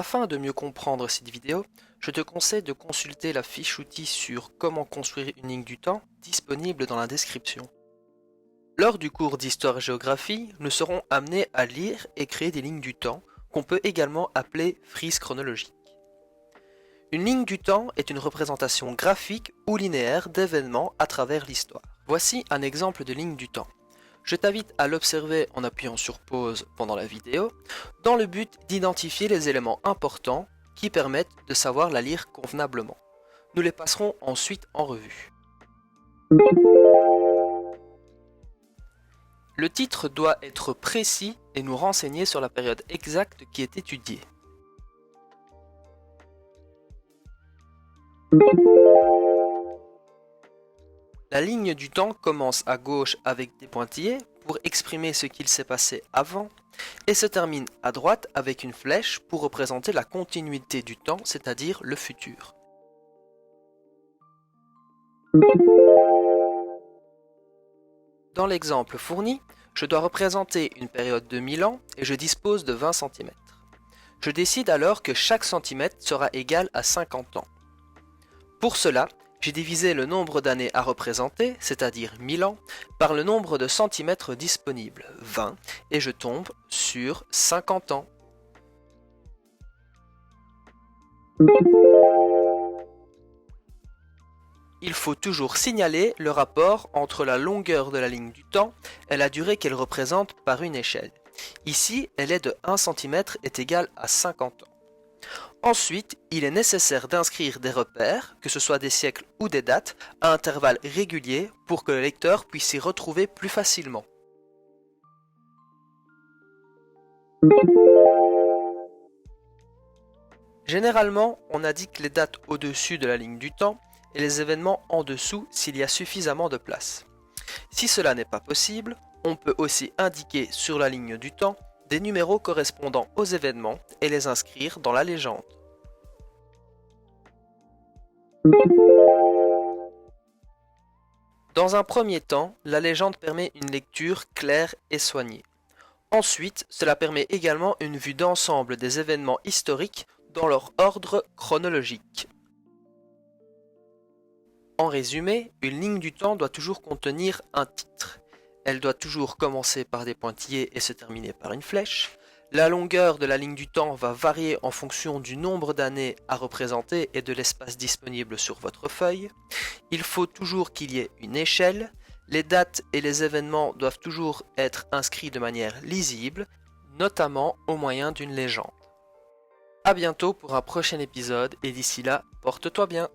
Afin de mieux comprendre cette vidéo, je te conseille de consulter la fiche outil sur comment construire une ligne du temps disponible dans la description. Lors du cours d'histoire-géographie, nous serons amenés à lire et créer des lignes du temps, qu'on peut également appeler frises chronologiques. Une ligne du temps est une représentation graphique ou linéaire d'événements à travers l'histoire. Voici un exemple de ligne du temps. Je t'invite à l'observer en appuyant sur pause pendant la vidéo, dans le but d'identifier les éléments importants qui permettent de savoir la lire convenablement. Nous les passerons ensuite en revue. Le titre doit être précis et nous renseigner sur la période exacte qui est étudiée. La ligne du temps commence à gauche avec des pointillés pour exprimer ce qu'il s'est passé avant et se termine à droite avec une flèche pour représenter la continuité du temps, c'est-à-dire le futur. Dans l'exemple fourni, je dois représenter une période de 1000 ans et je dispose de 20 cm. Je décide alors que chaque centimètre sera égal à 50 ans. Pour cela, j'ai divisé le nombre d'années à représenter, c'est-à-dire 1000 ans, par le nombre de centimètres disponibles, 20, et je tombe sur 50 ans. Il faut toujours signaler le rapport entre la longueur de la ligne du temps et la durée qu'elle représente par une échelle. Ici, elle est de 1 cm est égale à 50 ans. Ensuite, il est nécessaire d'inscrire des repères, que ce soit des siècles ou des dates, à intervalles réguliers pour que le lecteur puisse s'y retrouver plus facilement. Généralement, on indique les dates au-dessus de la ligne du temps et les événements en dessous s'il y a suffisamment de place. Si cela n'est pas possible, on peut aussi indiquer sur la ligne du temps des numéros correspondant aux événements et les inscrire dans la légende. Dans un premier temps, la légende permet une lecture claire et soignée. Ensuite, cela permet également une vue d'ensemble des événements historiques dans leur ordre chronologique. En résumé, une ligne du temps doit toujours contenir un titre. Elle doit toujours commencer par des pointillés et se terminer par une flèche. La longueur de la ligne du temps va varier en fonction du nombre d'années à représenter et de l'espace disponible sur votre feuille. Il faut toujours qu'il y ait une échelle. Les dates et les événements doivent toujours être inscrits de manière lisible, notamment au moyen d'une légende. A bientôt pour un prochain épisode et d'ici là, porte-toi bien.